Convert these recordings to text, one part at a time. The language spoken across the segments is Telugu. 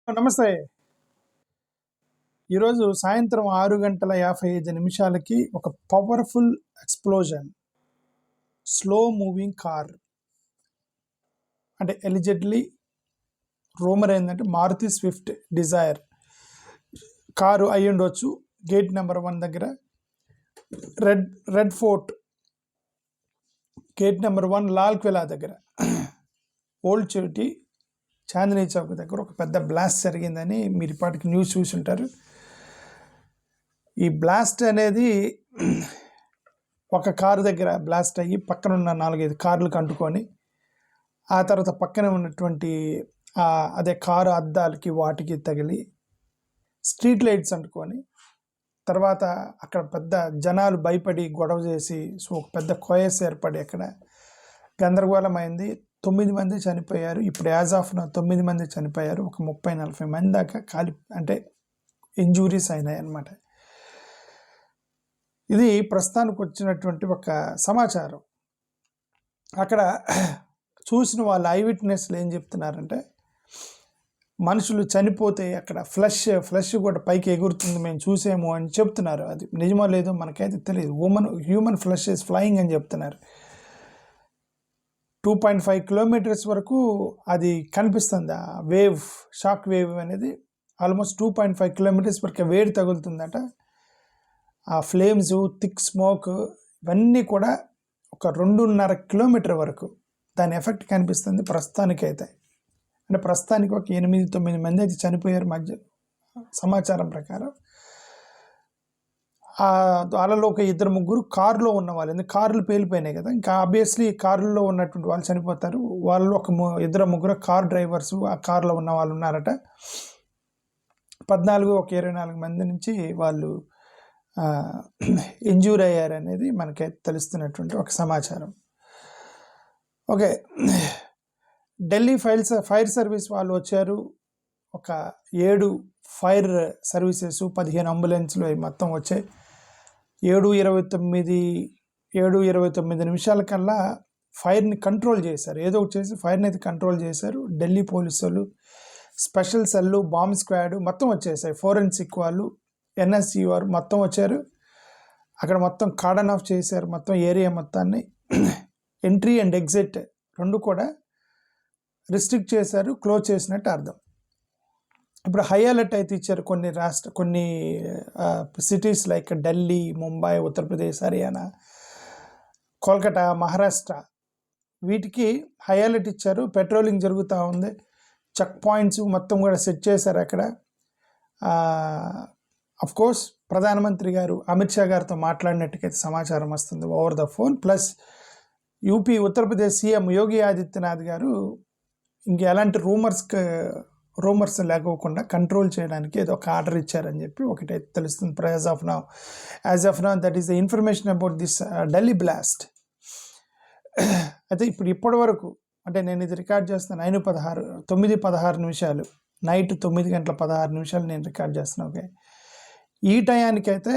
నమస్తే. ఈరోజు సాయంత్రం 6:55 ఒక powerful explosion. Slow moving car. అంటే ఎలిజెడ్‌లీ రూమర్ ఏందంటే మారుతి స్విఫ్ట్ డిజైర్ కారు అయ్యుండొచ్చు. గేట్ నెంబర్ 1 దగ్గర red fort gate number 1 Lal Qila దగ్గర ఓల్డ్ సిటీ చాందినీ చౌక్ దగ్గర ఒక పెద్ద బ్లాస్ట్ జరిగిందని మీరు ఇప్పటికి న్యూస్ చూసి ఉంటారు. ఈ బ్లాస్ట్ అనేది ఒక కారు దగ్గర బ్లాస్ట్ అయ్యి పక్కన ఉన్న 4-5 కార్లకు అంటుకొని ఆ తర్వాత పక్కన ఉన్నటువంటి అదే కారు అద్దాలకి వాటికి తగిలి స్ట్రీట్ లైట్స్ అంటుకొని తర్వాత అక్కడ పెద్ద జనాలు భయపడి గొడవ చేసి ఒక పెద్ద కోయస్ ఏర్పడి అక్కడ గందరగోళం అయింది. 9 మంది చనిపోయారు. ఇప్పుడు యాజ్ ఆఫ్ నా 9 మంది చనిపోయారు. ఒక 30-40 మంది దాకా అంటే ఇంజూరీస్ అయినాయి అన్నమాట. ఇది ప్రస్తుతానికి వచ్చినటువంటి ఒక సమాచారం. అక్కడ చూసిన వాళ్ళ ఐ విట్నెస్లు ఏం చెప్తున్నారంటే మనుషులు చనిపోతే అక్కడ ఫ్లష్ కూడా పైకి ఎగురుతుంది, మేము చూసాము అని చెప్తున్నారు. అది నిజమో లేదో మనకైతే తెలియదు. హ్యూమన్ ఫ్లష్ ఇస్ ఫ్లయింగ్ అని చెప్తున్నారు. 2.5 కిలోమీటర్స్ వరకు అది కనిపిస్తుంది. ఆ షాక్ వేవ్ అనేది ఆల్మోస్ట్ 2.5 కిలోమీటర్స్ వరకు వేడి తగులుతుందట. ఆ ఫ్లేమ్స్, థిక్ స్మోక్ ఇవన్నీ కూడా ఒక 2.5 కిలోమీటర్ వరకు దాని ఎఫెక్ట్ కనిపిస్తుంది ప్రస్తుతానికైతే. అంటే ప్రస్తుతానికి ఒక 8-9 మంది అయితే చనిపోయారు మధ్య సమాచారం ప్రకారం. వాళ్ళలో ఒక 2-3 కారులో ఉన్న వాళ్ళు, ఎందుకంటే కార్లు పేలిపోయినాయి కదా, ఇంకా ఆబ్వియస్లీ కారులో ఉన్నటువంటి వాళ్ళు చనిపోతారు. వాళ్ళు ఒక 2-3 కార్ డ్రైవర్స్ ఆ కారులో ఉన్న వాళ్ళు ఉన్నారట. 24 మంది నుంచి వాళ్ళు ఇంజూర్ అయ్యారనేది మనకైతే తెలుస్తున్నటువంటి ఒక సమాచారం. ఓకే, ఢిల్లీ ఫైర్ సర్వీస్ వాళ్ళు వచ్చారు. ఒక 7 ఫైర్ సర్వీసెస్, 15 అంబులెన్స్లు మొత్తం వచ్చాయి. 7:29 కల్లా ఫైర్ని కంట్రోల్ చేశారు. ఏదో ఒకటి చేసి ఫైర్ని అయితే కంట్రోల్ చేశారు. ఢిల్లీ పోలీసు వాళ్ళు, స్పెషల్ సెల్లు, బాంబ్ స్క్వాడ్ మొత్తం వచ్చేసాయి. ఫోరెన్సిక్ వాళ్ళు, ఎన్ఎస్జీ వారు మొత్తం వచ్చారు. అక్కడ మొత్తం కార్డన్ ఆఫ్ చేశారు మొత్తం ఏరియా మొత్తాన్ని. ఎంట్రీ అండ్ ఎగ్జిట్ 2 కూడా రిస్ట్రిక్ట్ చేశారు, క్లోజ్ చేసినట్టు అర్థం. ఇప్పుడు హై అలర్ట్ అయితే ఇచ్చారు కొన్ని సిటీస్ లైక్ ఢిల్లీ, ముంబై, ఉత్తరప్రదేశ్, హర్యానా, కోల్కతా, మహారాష్ట్ర వీటికి హై అలర్ట్ ఇచ్చారు. పెట్రోలింగ్ జరుగుతూ ఉంది. చెక్ పాయింట్స్ మొత్తం కూడా సెట్ చేశారు అక్కడ. కోర్స్ ప్రధానమంత్రి గారు అమిత్ షా గారితో మాట్లాడినట్టుకైతే సమాచారం వస్తుంది over the phone. Plus Uttar Pradesh CM Yogi Adityanath గారు ఎలాంటి రూమర్స్ లేకోకుండా కంట్రోల్ చేయడానికి ఏదో ఒక ఆర్డర్ ఇచ్చారని చెప్పి ఒకటైతే తెలుస్తుంది. As of now that is the information about this Delhi blast. అయితే ఇప్పటి వరకు అంటే నేను ఇది రికార్డ్ చేస్తాను 9:16 నైట్ 9:16 నేను రికార్డ్ చేస్తున్నాను. ఓకే, ఈ టయానికైతే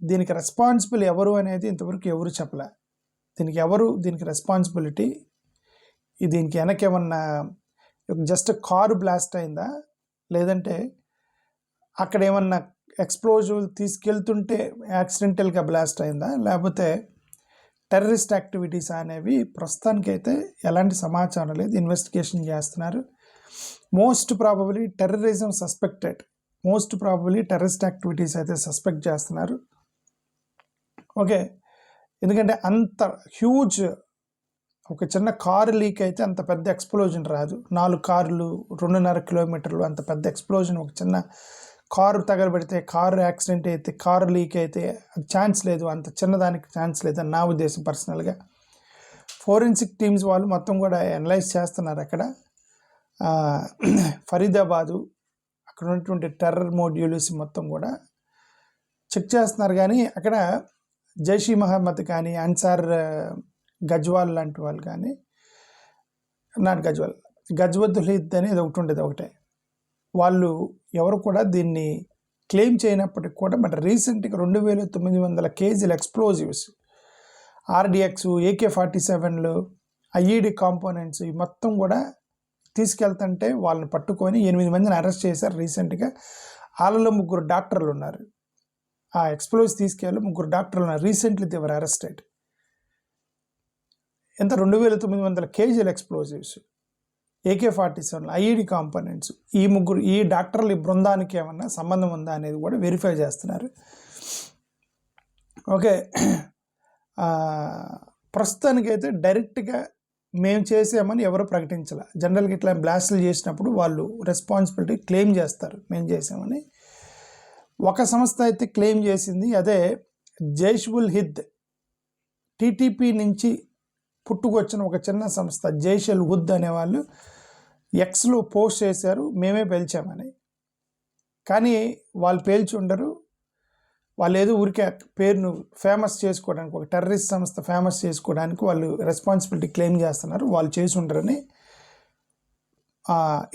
దీనికి రెస్పాన్సిబుల్ ఎవరు అనేది ఇంతవరకు ఎవరు చెప్పలే. దీనికి రెస్పాన్సిబిలిటీ, దీనికి వెనకేమన్నా జస్ట్ కారు బ్లాస్ట్ అయిందా, లేదంటే అక్కడ ఏమన్నా ఎక్స్ప్లోజివ్ తీసుకెళ్తుంటే యాక్సిడెంటల్గా బ్లాస్ట్ అయిందా, లేకపోతే టెర్రరిస్ట్ యాక్టివిటీస్ అనేవి ప్రస్తుతానికైతే ఎలాంటి సమాచారం లేదు. ఇన్వెస్టిగేషన్ చేస్తున్నారు. Most probably terrorism suspected, terrorist activities అయితే సస్పెక్ట్ చేస్తున్నారు. ఓకే, ఎందుకంటే అంత హ్యూజ్ ఒక చిన్న కారు లీక్ అయితే అంత పెద్ద ఎక్స్ప్లోజన్ రాదు. 4 కార్లు, 2.5 కిలోమీటర్లు అంత పెద్ద ఎక్స్ప్లోజన్ ఒక చిన్న కారు తగలబెడితే, కారు యాక్సిడెంట్ అయితే, కారు లీక్ అయితే అది ఛాన్స్ లేదు. అంత చిన్నదానికి ఛాన్స్ లేదని నా ఉద్దేశం పర్సనల్గా. ఫోరెన్సిక్ టీమ్స్ వాళ్ళు మొత్తం కూడా అనలైజ్ చేస్తున్నారు. అక్కడ ఫరీదాబాదు అక్కడ ఉన్నటువంటి టెర్రర్ మోడ్యూల్స్ మొత్తం కూడా చెక్ చేస్తున్నారు. కానీ అక్కడ జైష్ ఈ మహమ్మద్ కానీ, అన్సార్ గజ్వాల్ లాంటి వాళ్ళు కానీ, గజ్వతుల్ హింద్ అనేది ఒకటి ఉండేది. వాళ్ళు ఎవరు కూడా దీన్ని క్లెయిమ్ చేయనప్పటికి కూడా బట్ రీసెంట్గా 2,900 కేజీల ఎక్స్ప్లోజివ్స్, RDX, AK-47లు, IED కాంపోనెంట్స్ ఈ మొత్తం కూడా తీసుకెళ్తుంటే వాళ్ళని పట్టుకొని 8 మందిని అరెస్ట్ చేశారు రీసెంట్గా. వాళ్ళలో 3 డాక్టర్లు ఉన్నారు. ఆ ఎక్స్ప్లోజివ్స్ తీసుకెళ్ళి 3 డాక్టర్లు ఉన్నారు. Recently they were arrested. ఎంత 2900 కేజీల ఎక్స్ప్లోజివ్స్, AK-47, ఐఈడి కాంపోనెంట్స్. ఈ డాక్టర్లు ఈ బృందానికి ఏమన్నా సంబంధం ఉందా అనేది కూడా వెరిఫై చేస్తున్నారు. ఓకే, ప్రస్తుతానికైతే డైరెక్ట్గా మేము చేసామని ఎవరు ప్రకటించాల. జనరల్గా ఇట్లా బ్లాస్టులు చేసినప్పుడు వాళ్ళు రెస్పాన్సిబిలిటీ క్లెయిమ్ చేస్తారు, మేము చేసామని. ఒక సంస్థ అయితే క్లెయిమ్ చేసింది, అదే జైష్-ఉల్-హింద్, టీటీపీ నుంచి పుట్టుకొచ్చిన ఒక చిన్న సంస్థ జైష్-ఉల్-హింద్ అనేవాళ్ళు ఎక్స్లో పోస్ట్ చేశారు, మేమే పేల్చామని. కానీ వాళ్ళు పేల్చి ఉండరు. వాళ్ళు ఏదో ఊరికే పేరును ఫేమస్ చేసుకోవడానికి, ఒక టెర్రరిస్ట్ సంస్థ ఫేమస్ చేసుకోవడానికి వాళ్ళు రెస్పాన్సిబిలిటీ క్లెయిమ్ చేస్తున్నారు. వాళ్ళు చేసి ఉండరని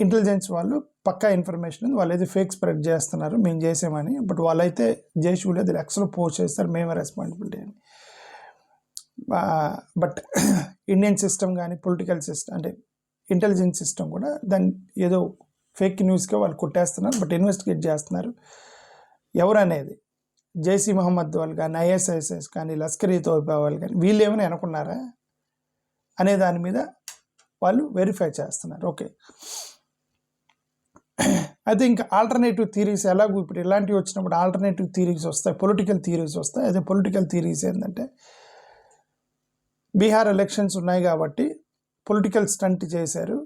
ఇంటెలిజెన్స్ వాళ్ళు పక్కా ఇన్ఫర్మేషన్ ఉంది. వాళ్ళు ఏదో ఫేక్ స్ప్రెడ్ చేస్తున్నారు, మేము చేసామని. బట్ వాళ్ళైతే జైష్-ఉల్-హింద్ ఎక్స్లో పోస్ట్ చేస్తారు, మేమే రెస్పాన్సిబిలిటీ అని. బట్ ఇండియన్ సిస్టమ్ కానీ పొలిటికల్ సిస్టమ్ అంటే ఇంటెలిజెన్స్ సిస్టమ్ కూడా దాన్ని ఏదో ఫేక్ న్యూస్గా వాళ్ళు కొట్టేస్తున్నారు. బట్ ఇన్వెస్టిగేట్ చేస్తున్నారు ఎవరు అనేది. జైష్ మహమ్మద్ వాళ్ళు కానీ, ISIS కానీ, లష్కర్-ఇ-తోయిబా వాళ్ళు కానీ వీళ్ళు ఏమైనా అనుకున్నారా అనే దాని మీద వాళ్ళు వెరిఫై చేస్తున్నారు. ఓకే, అయితే ఇంకా ఆల్టర్నేటివ్ థియరీస్ ఎలాగో ఇప్పుడు ఇలాంటివి వచ్చినప్పుడు ఆల్టర్నేటివ్ థియరీస్ వస్తాయి, పొలిటికల్ థియరీస్ వస్తాయి. అదే పొలిటికల్ థియరీస్ ఏంటంటే, బీహార్ ఎలక్షన్స్ ఉన్నాయి కాబట్టి పొలిటికల్ స్టంట్ చేశారు,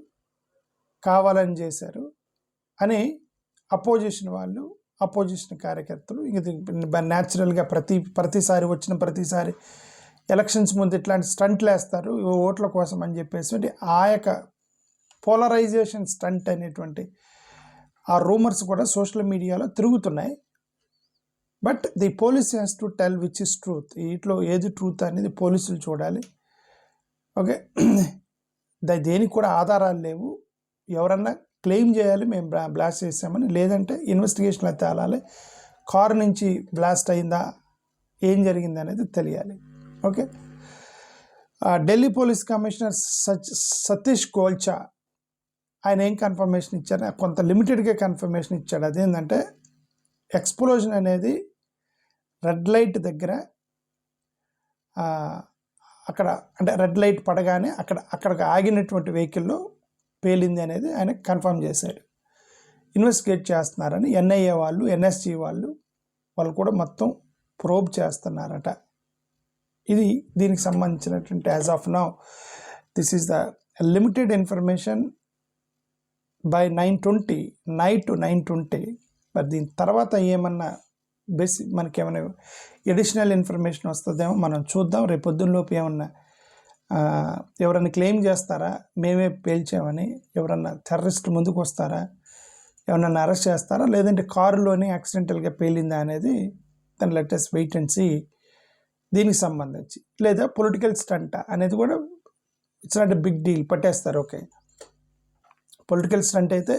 కావాలని చేశారు అని అపోజిషన్ వాళ్ళు, అపోజిషన్ కార్యకర్తలు ఇంక న్యాచురల్గా ప్రతిసారి వచ్చిన ప్రతిసారి ఎలక్షన్స్ ముందు ఇట్లాంటి స్టంట్లు వేస్తారు ఓట్ల కోసం అని చెప్పేసి ఆ యొక్క పోలరైజేషన్ స్టంట్ అనేటువంటి ఆ రూమర్స్ కూడా సోషల్ మీడియాలో తిరుగుతున్నాయి. But the police has to tell which is truth. వీటిలో ఏది ట్రూత్ అనేది పోలీసులు చూడాలి. ఓకే, దేనికి కూడా ఆధారాలు లేవు. ఎవరన్నా క్లెయిమ్ చేయాలి మేము బ్లాస్ట్ చేసామని, లేదంటే ఇన్వెస్టిగేషన్లో తేలాలి. కారు నుంచి బ్లాస్ట్ అయిందా, ఏం జరిగింది అనేది తెలియాలి. Okay, Delhi police commissioner Satish Golcha ఆయన ఏం కన్ఫర్మేషన్ ఇచ్చారు, కొంత లిమిటెడ్గా కన్ఫర్మేషన్ ఇచ్చాడు. అదేంటంటే ఎక్స్ప్లోజన్ అనేది రెడ్ లైట్ దగ్గర, అక్కడ అంటే రెడ్ లైట్ పడగానే అక్కడికి ఆగినటువంటి వెహికల్లో పేలింది అనేది ఆయన కన్ఫర్మ్ చేశాడు. ఇన్వెస్టిగేట్ చేస్తున్నారని NIA వాళ్ళు, NSG వాళ్ళు కూడా మొత్తం ప్రోబ్ చేస్తున్నారట. ఇది దీనికి సంబంధించినటువంటి as of now this is the limited information by 9:20 night to 9:20. మరి దీని తర్వాత ఏమన్నా మనకేమైనా ఎడిషనల్ ఇన్ఫర్మేషన్ వస్తుందేమో మనం చూద్దాం. రేపు పొద్దున్నలోపు ఏమన్నా ఎవరన్నా క్లెయిమ్ చేస్తారా మేమే పేల్చామని, ఎవరన్నా టెర్రరిస్ట్ ముందుకు వస్తారా, ఎవరన్నా అరెస్ట్ చేస్తారా, లేదంటే కారులోనే యాక్సిడెంటల్గా పేలిందా అనేది దాని లెటెస్ట్ వెయిట్ అండ్ సీ. దీనికి సంబంధించి లేదా పొలిటికల్ స్టంట్ అనేది కూడా it's not a big deal, పట్టేస్తారు. ఓకే, పొలిటికల్ స్టంట్ అయితే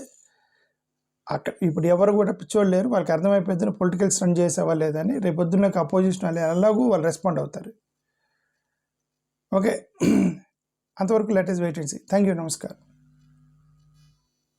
అక్కడ ఇప్పుడు ఎవరు కూడా పిచ్చోళ్ళు లేరు, వాళ్ళకి అర్థమైపోయింది పొలిటికల్ స్టంట్ చేసేవా లేదని. రేపు పొద్దున్న అపోజిషన్ వాళ్ళు ఎలాగూ వాళ్ళు రెస్పాండ్ అవుతారు. ఓకే, అంతవరకు let us wait and see. Thank you, నమస్కారం.